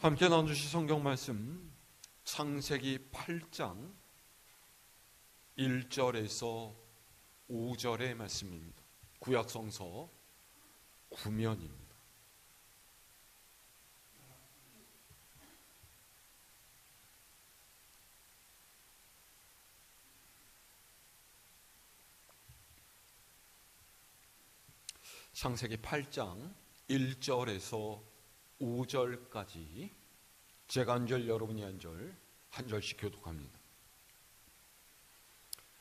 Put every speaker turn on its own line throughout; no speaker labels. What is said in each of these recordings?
함께 나눠주실 성경 말씀 창세기 8장 1절에서 5절의 말씀입니다. 구약성서 9면입니다. 창세기 8장 1절에서 5절까지 제가 한 절, 여러분이 한 절, 한 절씩 교독합니다.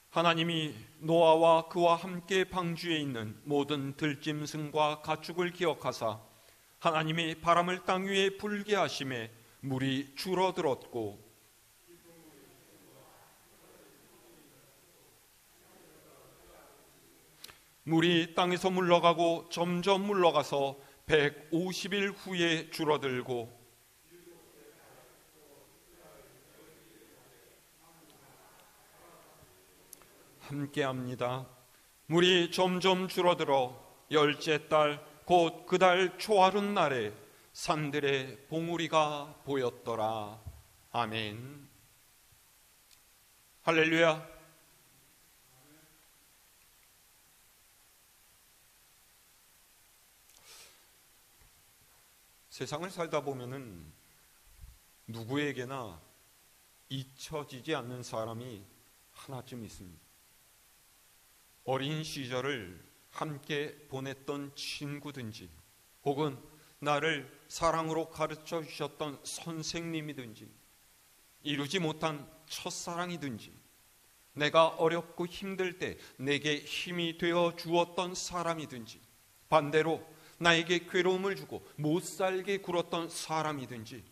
하나님이 노아와 그와 함께 방주에 있는 모든 들짐승과 가축을 기억하사 하나님이 바람을 땅 위에 불게 하심에 물이 줄어들었고 물이 땅에서 물러가고 점점 물러가서 150일 후에 줄어들고 함께합니다. 물이 점점 줄어들어 열째 달 곧 그 달 초하룻 날에 산들의 봉우리가 보였더라. 아멘. 할렐루야. 세상을 살다 보면은 누구에게나 잊혀지지 않는 사람이 하나쯤 있습니다. 어린 시절을 함께 보냈던 친구든지 혹은 나를 사랑으로 가르쳐 주셨던 선생님이든지 이루지 못한 첫사랑이든지 내가 어렵고 힘들 때 내게 힘이 되어 주었던 사람이든지 반대로 나에게 괴로움을 주고 못 살게 굴었던 사람이든지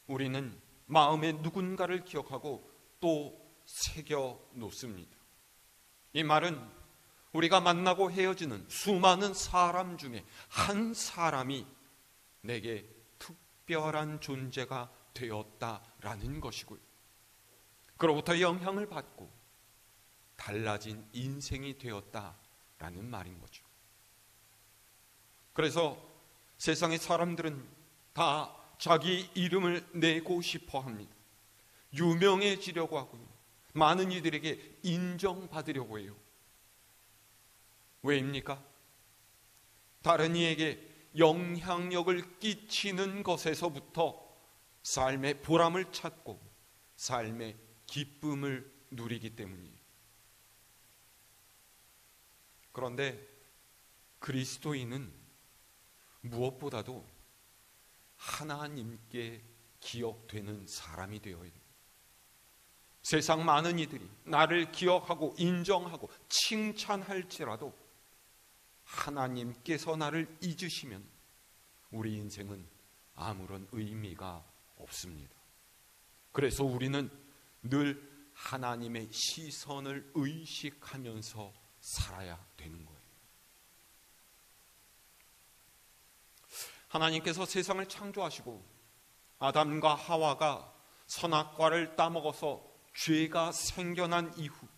우리는 마음에 누군가를 기억하고 또 새겨 놓습니다. 이 말은 우리가 만나고 헤어지는 수많은 사람 중에 한 사람이 내게 특별한 존재가 되었다라는 것이고요. 그로부터 영향을 받고 달라진 인생이 되었다라는 말인 거죠. 그래서 세상의 사람들은 다 자기 이름을 내고 싶어 합니다. 유명해지려고 하고요. 많은 이들에게 인정받으려고 해요. 왜입니까? 다른 이에게 영향력을 끼치는 것에서부터 삶의 보람을 찾고 삶의 기쁨을 누리기 때문이에요. 그런데 그리스도인은 무엇보다도 하나님께 기억되는 사람이 되어야 돼요. 세상 많은 이들이 나를 기억하고 인정하고 칭찬할지라도 하나님께서 나를 잊으시면 우리 인생은 아무런 의미가 없습니다. 그래서 우리는 늘 하나님의 시선을 의식하면서 살아야 되는 거예요. 하나님께서 세상을 창조하시고 아담과 하와가 선악과를 따먹어서 죄가 생겨난 이후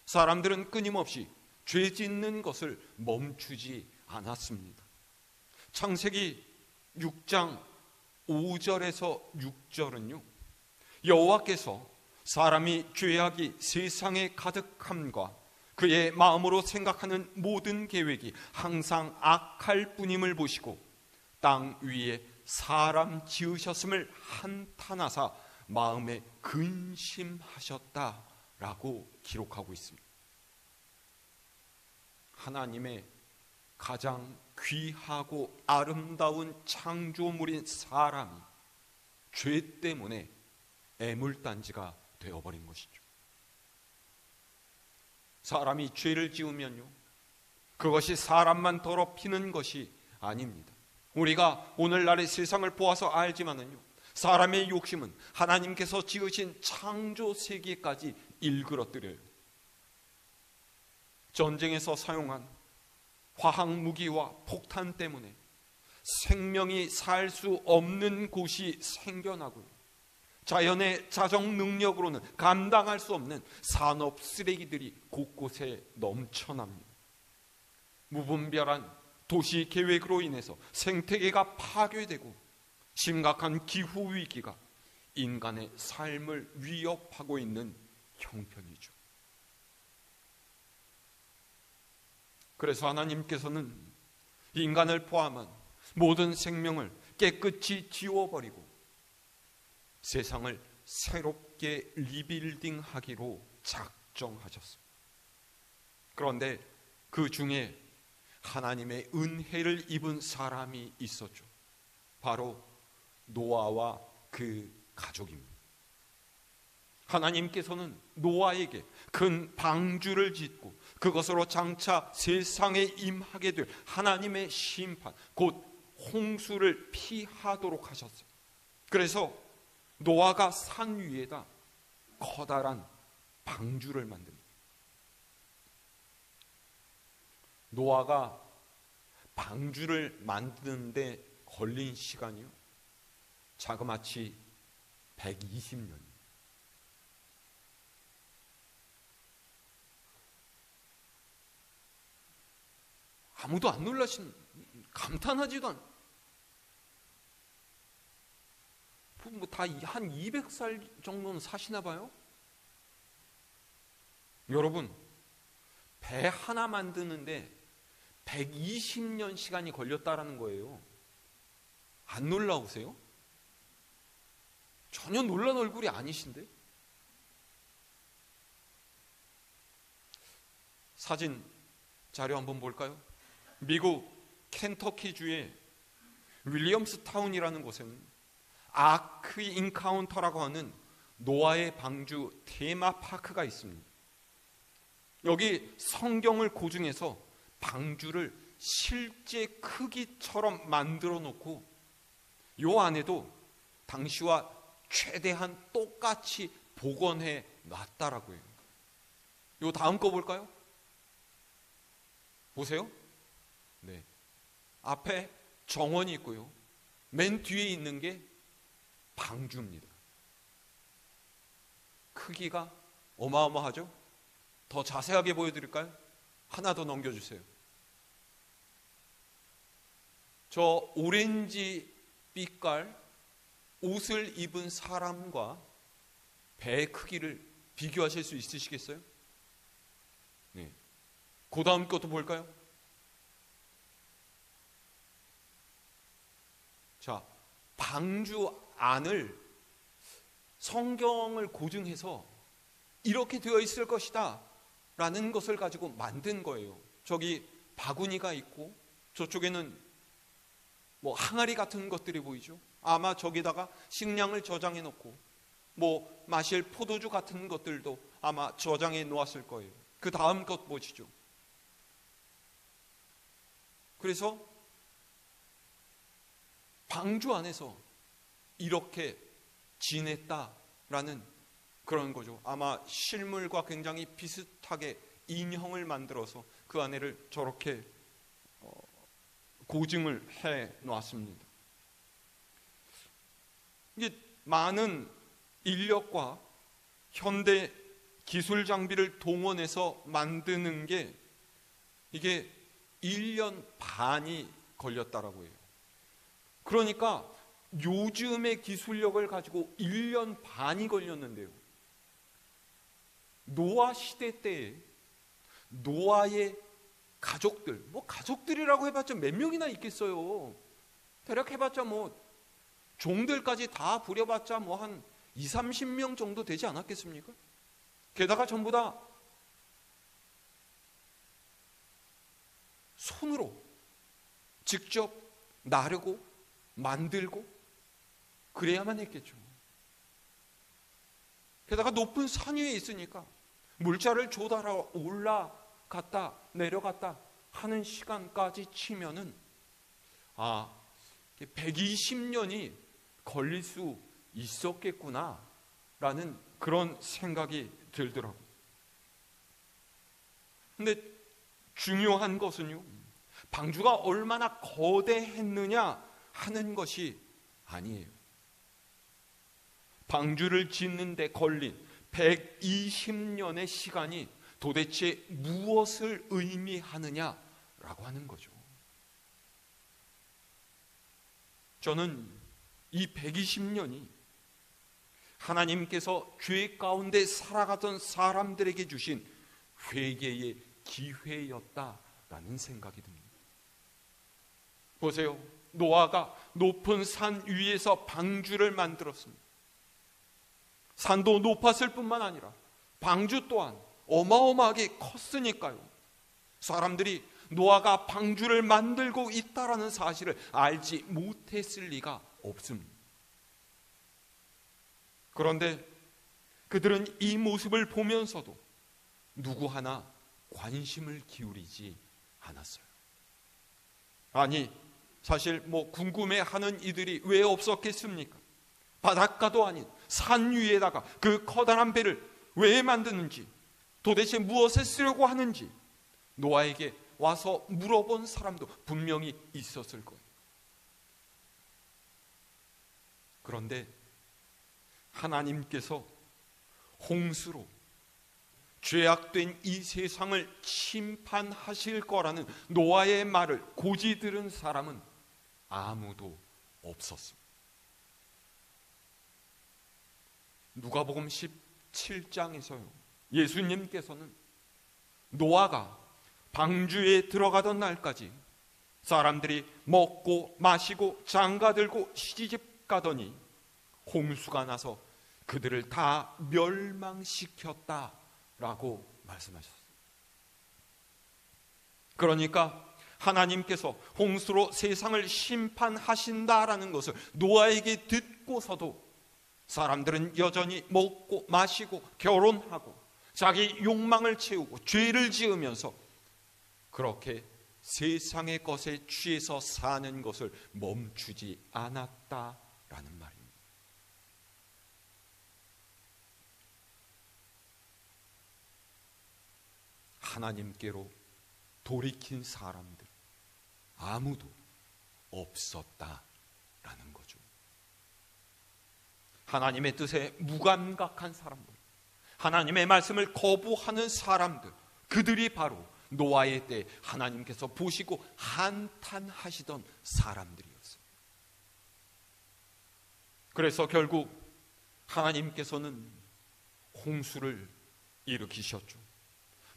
사람들은 끊임없이 죄 짓는 것을 멈추지 않았습니다. 창세기 6장 5절에서 6절은요, 여호와께서 사람이 죄악이 세상에 가득함과 그의 마음으로 생각하는 모든 계획이 항상 악할 뿐임을 보시고 땅 위에 사람 지으셨음을 한탄하사 마음에 근심하셨다라고 기록하고 있습니다. 하나님의 가장 귀하고 아름다운 창조물인 사람이 죄 때문에 애물단지가 되어버린 것이죠. 사람이 죄를 지으면요, 그것이 사람만 더럽히는 것이 아닙니다. 우리가 오늘날의 세상을 보아서 알지만은요, 사람의 욕심은 하나님께서 지으신 창조 세계까지 일그러뜨려요. 전쟁에서 사용한 화학 무기와 폭탄 때문에 생명이 살 수 없는 곳이 생겨나고요, 자연의 자정 능력으로는 감당할 수 없는 산업 쓰레기들이 곳곳에 넘쳐납니다. 무분별한 도시 계획으로 인해서 생태계가 파괴되고 심각한 기후 위기가 인간의 삶을 위협하고 있는 형편이죠. 그래서 하나님께서는 인간을 포함한 모든 생명을 깨끗이 지워버리고 세상을 새롭게 리빌딩하기로 작정하셨습니다. 그런데 그 중에 하나님의 은혜를 입은 사람이 있었죠. 바로 노아와 그 가족입니다. 하나님께서는 노아에게 큰 방주를 짓고 그것으로 장차 세상에 임하게 될 하나님의 심판, 곧 홍수를 피하도록 하셨어요. 그래서 노아가 산 위에다 커다란 방주를 만듭니다. 노아가 방주를 만드는데 걸린 시간이요, 자그마치 120년. 아무도 안 놀라신, 감탄하지도 않. 뭐 다 한 200살 정도는 사시나 봐요. 여러분, 배 하나 만드는데 120년 시간이 걸렸다라는 거예요. 안 놀라우세요? 전혀 놀란 얼굴이 아니신데? 사진 자료 한번 볼까요? 미국 켄터키주의 윌리엄스타운이라는 곳에는 아크 인카운터라고 하는 노아의 방주 테마파크가 있습니다. 여기 성경을 고증해서 방주를 실제 크기처럼 만들어 놓고 요 안에도 당시와 최대한 똑같이 복원해 놨다라고 해요. 요 다음 거 볼까요? 보세요. 네. 앞에 정원이 있고요. 맨 뒤에 있는 게 방주입니다. 크기가 어마어마하죠? 더 자세하게 보여드릴까요? 하나 더 넘겨주세요. 저 오렌지 빛깔 옷을 입은 사람과 배의 크기를 비교하실 수 있으시겠어요? 네. 그 다음 것도 볼까요? 자, 방주 안을 성경을 고증해서 이렇게 되어 있을 것이다 라는 것을 가지고 만든 거예요. 저기 바구니가 있고 저쪽에는 뭐 항아리 같은 것들이 보이죠. 아마 저기다가 식량을 저장해 놓고 뭐 마실 포도주 같은 것들도 아마 저장해 놓았을 거예요. 그 다음 것 보시죠. 그래서 방주 안에서 이렇게 지냈다라는 그런 거죠. 아마 실물과 굉장히 비슷하게 인형을 만들어서 그 안에를 저렇게 고증을 해 놓았습니다. 이게 많은 인력과 현대 기술 장비를 동원해서 만드는 게 이게 1년 반이 걸렸다라고 해요. 그러니까 요즘의 기술력을 가지고 1년 반이 걸렸는데요. 노아 시대 때에 노아의 가족들, 뭐 가족들이라고 해봤자 몇 명이나 있겠어요. 대략 해봤자 뭐 종들까지 다 부려봤자 뭐 한 20, 30명 정도 되지 않았겠습니까? 게다가 전부 다 손으로 직접 나르고 만들고 그래야만 했겠죠. 게다가 높은 산 위에 있으니까 물자를 조달하러 올라갔다 내려갔다 하는 시간까지 치면은 120년이 걸릴 수 있었겠구나 라는 그런 생각이 들더라고요. 근데 중요한 것은요, 방주가 얼마나 거대했느냐 하는 것이 아니에요. 방주를 짓는데 걸린 120년의 시간이 도대체 무엇을 의미하느냐라고 하는 거죠. 저는 이 120년이 하나님께서 죄 가운데 살아가던 사람들에게 주신 회개의 기회였다라는 생각이 듭니다. 보세요. 노아가 높은 산 위에서 방주를 만들었습니다. 산도 높았을 뿐만 아니라 방주 또한 어마어마하게 컸으니까요. 사람들이 노아가 방주를 만들고 있다라는 사실을 알지 못했을 리가 없습니다. 그런데 그들은 이 모습을 보면서도 누구 하나 관심을 기울이지 않았어요. 아니, 사실 궁금해하는 이들이 왜 없었겠습니까? 바닷가도 아닌 산 위에다가 그 커다란 배를 왜 만드는지, 도대체 무엇에 쓰려고 하는지 노아에게 와서 물어본 사람도 분명히 있었을 거예요. 그런데 하나님께서 홍수로 죄악된 이 세상을 심판하실 거라는 노아의 말을 고지 들은 사람은 아무도 없었습니다. 누가복음 17장에서요, 예수님께서는 노아가 방주에 들어가던 날까지 사람들이 먹고 마시고 장가들고 시집 가더니 홍수가 나서 그들을 다 멸망시켰다라고 말씀하셨어요. 그러니까 하나님께서 홍수로 세상을 심판하신다라는 것을 노아에게 듣고서도 사람들은 여전히 먹고 마시고 결혼하고 자기 욕망을 채우고 죄를 지으면서 그렇게 세상의 것에 취해서 사는 것을 멈추지 않았다라는 말입니다. 하나님께로 돌이킨 사람들 아무도 없었다라는 거죠. 하나님의 뜻에 무감각한 사람들, 하나님의 말씀을 거부하는 사람들, 그들이 바로 노아의 때 하나님께서 보시고 한탄하시던 사람들이었어요. 그래서 결국 하나님께서는 홍수를 일으키셨죠.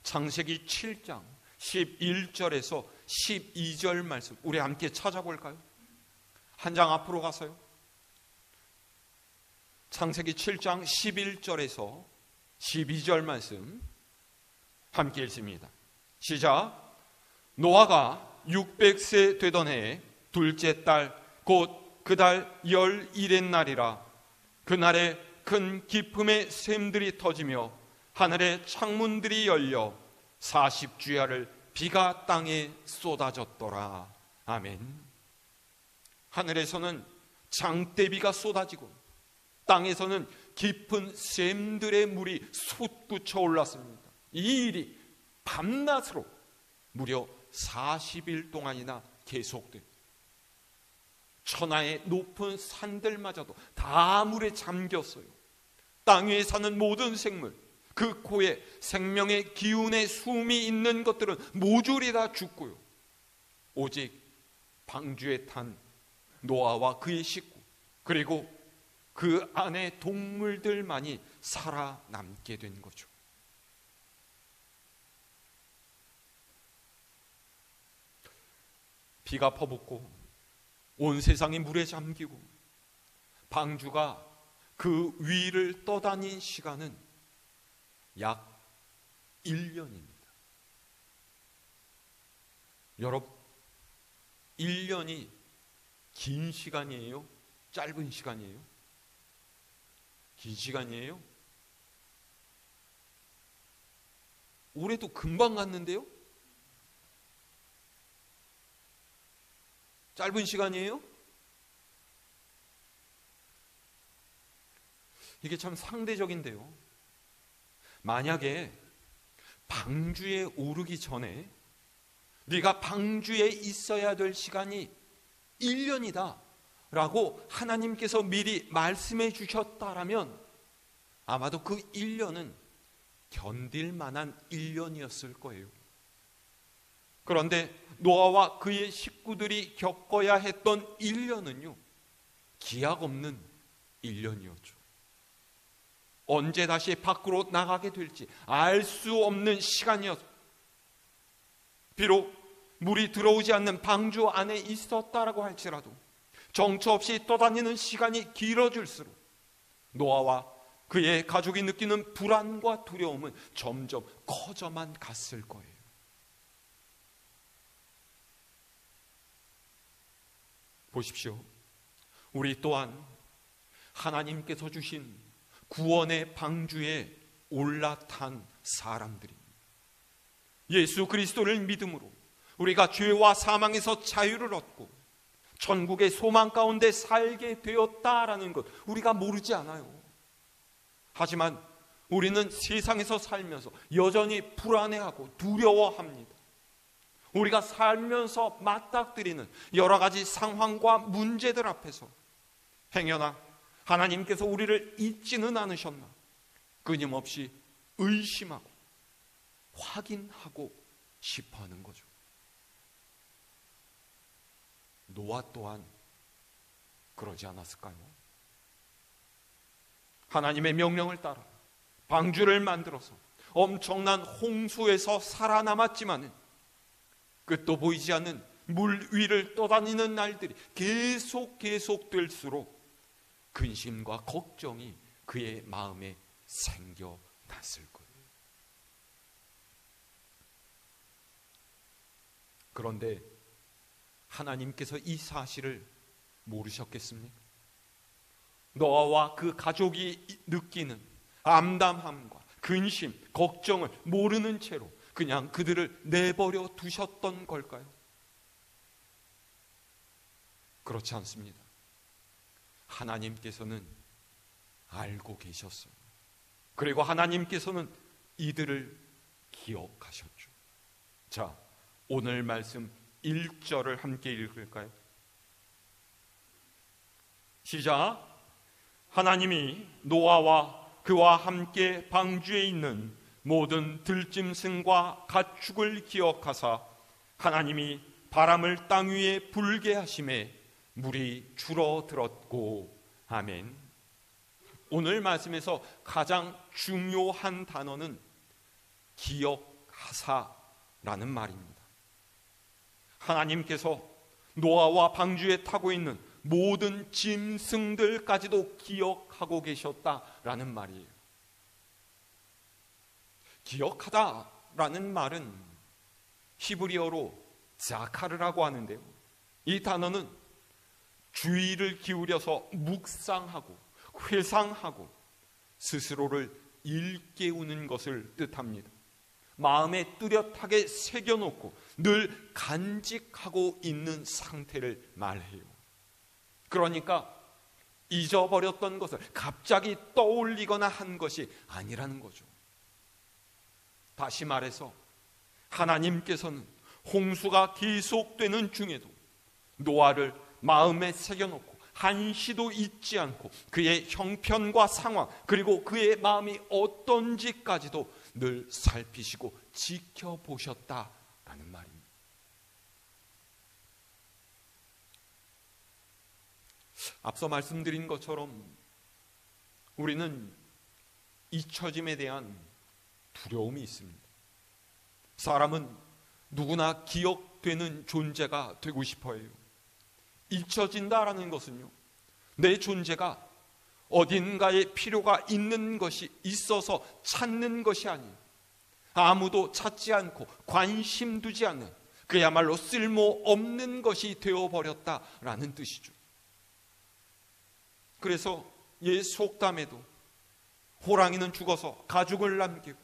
창세기 7장 11절에서 12절 말씀, 우리 함께 찾아볼까요? 한 장 앞으로 가서요. 창세기 7장 11절에서 12절 말씀 함께 읽습니다. 시작. 노아가 600세 되던 해에 둘째 달 곧 그 달 11의 날이라. 그날에 큰 기품의 샘들이 터지며 하늘의 창문들이 열려 40주야를 비가 땅에 쏟아졌더라. 아멘. 하늘에서는 장대비가 쏟아지고 땅에서는 깊은 샘들의 물이 솟구쳐 올랐습니다. 이 일이 밤낮으로 무려 40일 동안이나 계속됩니다. 천하의 높은 산들마저도 다 물에 잠겼어요. 땅 위에 사는 모든 생물, 그 코에 생명의 기운의 숨이 있는 것들은 모조리 다 죽고요. 오직 방주에 탄 노아와 그의 식구, 그리고 그 안에 동물들만이 살아남게 된 거죠. 비가 퍼붓고 온 세상이 물에 잠기고 방주가 그 위를 떠다닌 시간은 약 1년입니다. 여러분, 1년이 긴 시간이에요? 짧은 시간이에요? 긴 시간이에요? 올해도 금방 갔는데요? 짧은 시간이에요? 이게 참 상대적인데요. 만약에 방주에 오르기 전에 네가 방주에 있어야 될 시간이 1년이다 라고 하나님께서 미리 말씀해 주셨다라면 아마도 그 1년은 견딜 만한 1년이었을 거예요. 그런데 노아와 그의 식구들이 겪어야 했던 1년은요, 기약 없는 1년이었죠. 언제 다시 밖으로 나가게 될지 알 수 없는 시간이었죠. 비록 물이 들어오지 않는 방주 안에 있었다라고 할지라도 정처 없이 떠다니는 시간이 길어질수록 노아와 그의 가족이 느끼는 불안과 두려움은 점점 커져만 갔을 거예요. 보십시오. 우리 또한 하나님께서 주신 구원의 방주에 올라탄 사람들입니다. 예수 그리스도를 믿음으로 우리가 죄와 사망에서 자유를 얻고 천국의 소망 가운데 살게 되었다라는 것 우리가 모르지 않아요. 하지만 우리는 세상에서 살면서 여전히 불안해하고 두려워합니다. 우리가 살면서 맞닥뜨리는 여러 가지 상황과 문제들 앞에서 행여나 하나님께서 우리를 잊지는 않으셨나 끊임없이 의심하고 확인하고 싶어하는 거죠. 노아 또한 그러지 않았을까요? 하나님의 명령을 따라 방주를 만들어서 엄청난 홍수에서 살아남았지만 끝도 보이지 않는 물 위를 떠다니는 날들이 계속될수록 근심과 걱정이 그의 마음에 생겨났을 거예요. 그런데 하나님께서 이 사실을 모르셨겠습니까? 노아와 그 가족이 느끼는 암담함과 근심, 걱정을 모르는 채로 그냥 그들을 내버려 두셨던 걸까요? 그렇지 않습니다. 하나님께서는 알고 계셨어요. 그리고 하나님께서는 이들을 기억하셨죠. 자, 오늘 말씀 1절을 함께 읽을까요? 시작. 하나님이 노아와 그와 함께 방주에 있는 모든 들짐승과 가축을 기억하사 하나님이 바람을 땅 위에 불게 하심에 물이 줄어들었고. 아멘. 오늘 말씀에서 가장 중요한 단어는 기억하사라는 말입니다. 하나님께서 노아와 방주에 타고 있는 모든 짐승들까지도 기억하고 계셨다라는 말이에요. 기억하다라는 말은 히브리어로 자카르라고 하는데요, 이 단어는 주의를 기울여서 묵상하고 회상하고 스스로를 일깨우는 것을 뜻합니다. 마음에 뚜렷하게 새겨놓고 늘 간직하고 있는 상태를 말해요. 그러니까 잊어버렸던 것을 갑자기 떠올리거나 한 것이 아니라는 거죠. 다시 말해서 하나님께서는 홍수가 계속되는 중에도 노아를 마음에 새겨놓고 한시도 잊지 않고 그의 형편과 상황 그리고 그의 마음이 어떤지까지도 늘 살피시고 지켜보셨다라는 말입니다. 앞서 말씀드린 것처럼 우리는 잊혀짐에 대한 두려움이 있습니다. 사람은 누구나 기억되는 존재가 되고 싶어 해요. 잊혀진다라는 것은요, 내 존재가 어딘가에 필요가 있는 것이 있어서 찾는 것이 아니에요. 아무도 찾지 않고 관심 두지 않는 그야말로 쓸모없는 것이 되어버렸다라는 뜻이죠. 그래서 옛 속담에도 호랑이는 죽어서 가죽을 남기고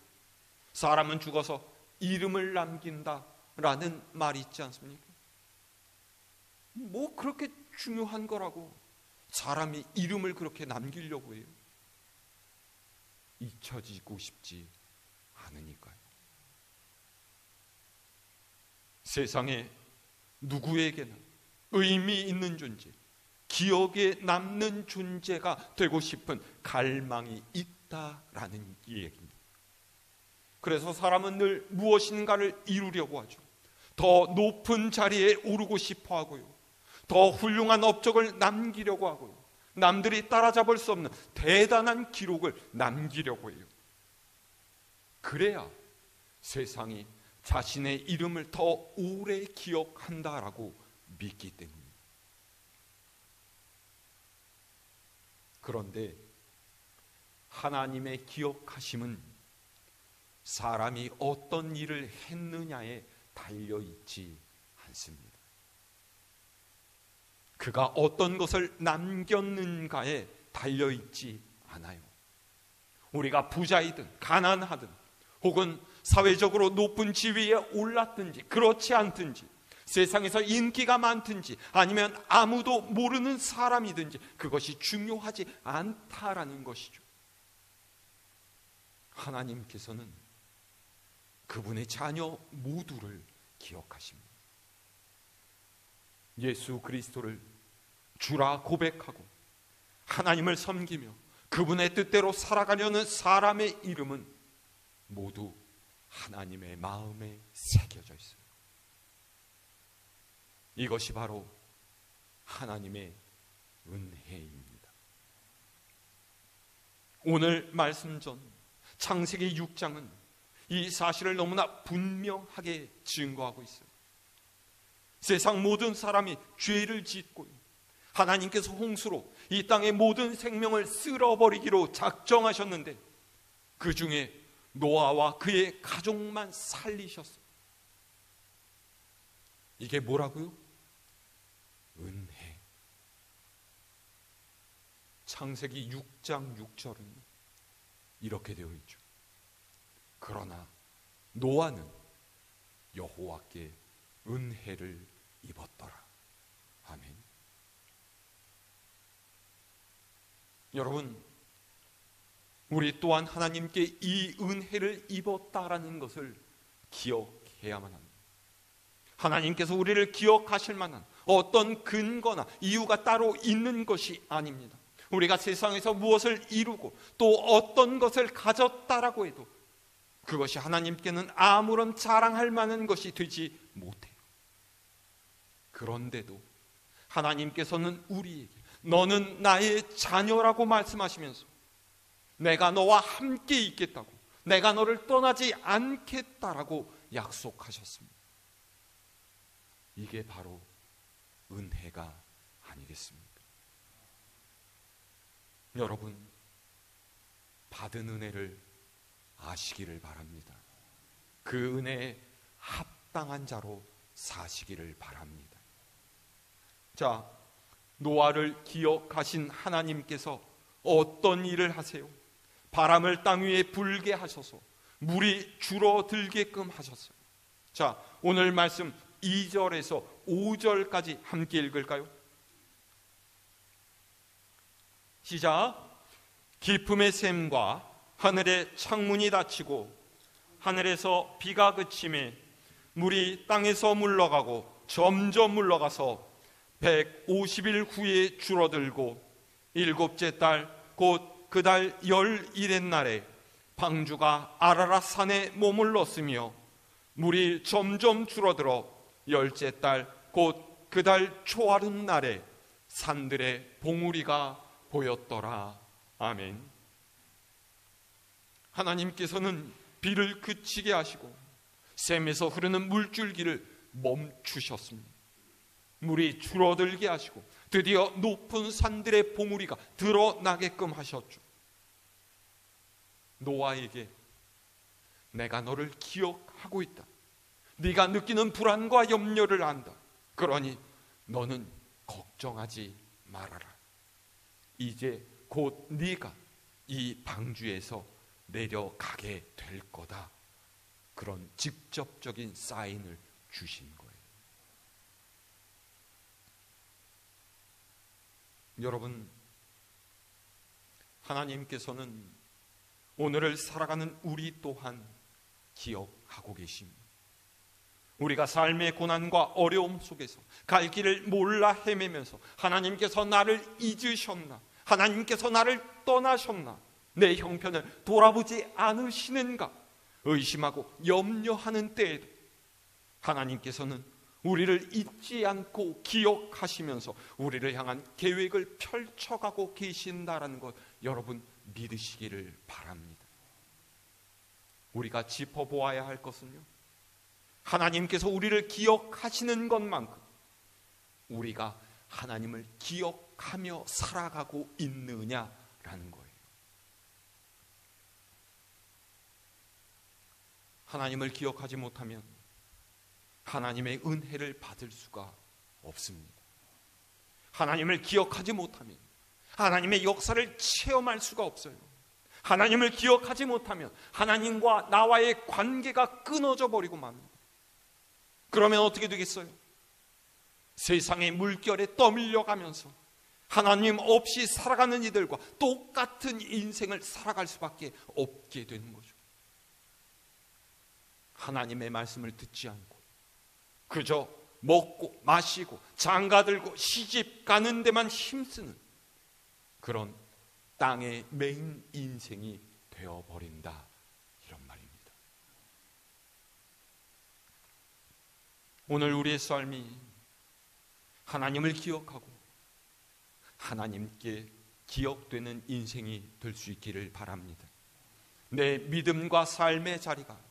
사람은 죽어서 이름을 남긴다라는 말이 있지 않습니까? 뭐 그렇게 중요한 거라고 사람이 이름을 그렇게 남기려고 해요? 잊혀지고 싶지 않으니까요. 세상에 누구에게나 의미 있는 존재, 기억에 남는 존재가 되고 싶은 갈망이 있다라는 얘기입니다. 그래서 사람은 늘 무엇인가를 이루려고 하죠. 더 높은 자리에 오르고 싶어 하고요, 더 훌륭한 업적을 남기려고 하고요, 남들이 따라잡을 수 없는 대단한 기록을 남기려고 해요. 그래야 세상이 자신의 이름을 더 오래 기억한다라고 믿기 때문입니다. 그런데 하나님의 기억하심은 사람이 어떤 일을 했느냐에 달려있지 않습니다. 그가 어떤 것을 남겼는가에 달려있지 않아요. 우리가 부자이든 가난하든 혹은 사회적으로 높은 지위에 올랐든지 그렇지 않든지 세상에서 인기가 많든지 아니면 아무도 모르는 사람이든지 그것이 중요하지 않다라는 것이죠. 하나님께서는 그분의 자녀 모두를 기억하십니다. 예수 그리스도를 주라 고백하고 하나님을 섬기며 그분의 뜻대로 살아가려는 사람의 이름은 모두 하나님의 마음에 새겨져 있어요. 이것이 바로 하나님의 은혜입니다. 오늘 말씀 전 창세기 6장은 이 사실을 너무나 분명하게 증거하고 있어요. 세상 모든 사람이 죄를 짓고요, 하나님께서 홍수로 이 땅의 모든 생명을 쓸어버리기로 작정하셨는데 그 중에 노아와 그의 가족만 살리셨어요. 이게 뭐라고요? 은혜. 창세기 6장 6절은 이렇게 되어 있죠. 그러나 노아는 여호와께 은혜를 입었더라. 아멘. 여러분, 우리 또한 하나님께 이 은혜를 입었다라는 것을 기억해야만 합니다. 하나님께서 우리를 기억하실 만한 어떤 근거나 이유가 따로 있는 것이 아닙니다. 우리가 세상에서 무엇을 이루고 또 어떤 것을 가졌다라고 해도 그것이 하나님께는 아무런 자랑할 만한 것이 되지 못해요. 그런데도 하나님께서는 우리에게 너는 나의 자녀라고 말씀하시면서 내가 너와 함께 있겠다고, 내가 너를 떠나지 않겠다라고 약속하셨습니다. 이게 바로 은혜가 아니겠습니까? 여러분, 받은 은혜를 아시기를 바랍니다. 그 은혜에 합당한 자로 사시기를 바랍니다. 자, 노아를 기억하신 하나님께서 어떤 일을 하세요? 바람을 땅 위에 불게 하셔서 물이 줄어들게끔 하셨어요. 자, 오늘 말씀 2절에서 5절까지 함께 읽을까요? 시작. 깊음의 샘과 하늘의 창문이 닫히고 하늘에서 비가 그치매 물이 땅에서 물러가고 점점 물러가서 150일 후에 줄어들고 일곱째 달 곧 그 달 11의 날에 방주가 아라랏 산에 머물렀으며 물이 점점 줄어들어 열째 달 곧 그 달 초하룻 날에 산들의 봉우리가 보였더라. 아멘. 하나님께서는 비를 그치게 하시고 샘에서 흐르는 물줄기를 멈추셨습니다. 물이 줄어들게 하시고 드디어 높은 산들의 봉우리가 드러나게끔 하셨죠. 노아에게 내가 너를 기억하고 있다. 네가 느끼는 불안과 염려를 안다. 그러니 너는 걱정하지 말아라. 이제 곧 네가 이 방주에서 내려가게 될 거다. 그런 직접적인 사인을 주신 거예요. 여러분, 하나님께서는 오늘을 살아가는 우리 또한 기억하고 계십니다. 우리가 삶의 고난과 어려움 속에서 갈 길을 몰라 헤매면서 하나님께서 나를 잊으셨나? 하나님께서 나를 떠나셨나? 내 형편을 돌아보지 않으시는가? 의심하고 염려하는 때에도 하나님께서는 우리를 잊지 않고 기억하시면서 우리를 향한 계획을 펼쳐가고 계신다라는 것 여러분 믿으시기를 바랍니다. 우리가 짚어보아야 할 것은요, 하나님께서 우리를 기억하시는 것만큼 우리가 하나님을 기억하며 살아가고 있느냐라는 거예요. 하나님을 기억하지 못하면 하나님의 은혜를 받을 수가 없습니다. 하나님을 기억하지 못하면 하나님의 역사를 체험할 수가 없어요. 하나님을 기억하지 못하면 하나님과 나와의 관계가 끊어져 버리고 맙니다. 그러면 어떻게 되겠어요? 세상의 물결에 떠밀려 가면서 하나님 없이 살아가는 이들과 똑같은 인생을 살아갈 수밖에 없게 되는 거죠. 하나님의 말씀을 듣지 않고 그저 먹고 마시고 장가들고 시집 가는 데만 힘쓰는 그런 땅의 메인 인생이 되어버린다, 이런 말입니다. 오늘 우리의 삶이 하나님을 기억하고 하나님께 기억되는 인생이 될 수 있기를 바랍니다. 내 믿음과 삶의 자리가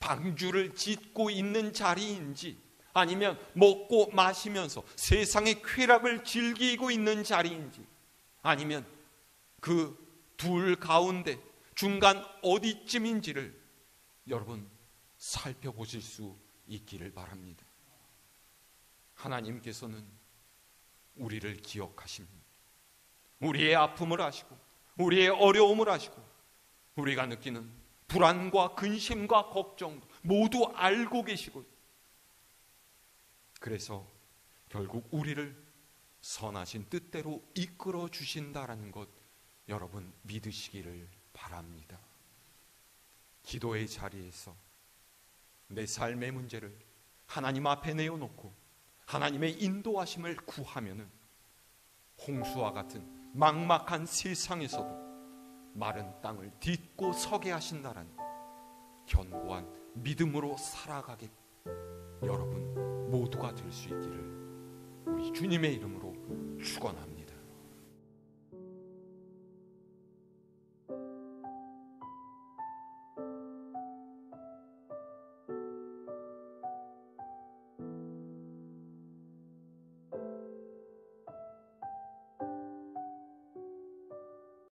방주를 짓고 있는 자리인지 아니면 먹고 마시면서 세상의 쾌락을 즐기고 있는 자리인지 아니면 그 둘 가운데 중간 어디쯤인지를 여러분 살펴보실 수 있기를 바랍니다. 하나님께서는 우리를 기억하십니다. 우리의 아픔을 아시고 우리의 어려움을 아시고 우리가 느끼는 불안과 근심과 걱정도 모두 알고 계시고, 그래서 결국 우리를 선하신 뜻대로 이끌어 주신다라는 것 여러분 믿으시기를 바랍니다. 기도의 자리에서 내 삶의 문제를 하나님 앞에 내어놓고 하나님의 인도하심을 구하면은 홍수와 같은 막막한 세상에서도 마른 땅을 딛고 서게 하신다라는 견고한 믿음으로 살아가게 여러분 모두가 될 수 있기를 우리 주님의 이름으로 축원합니다.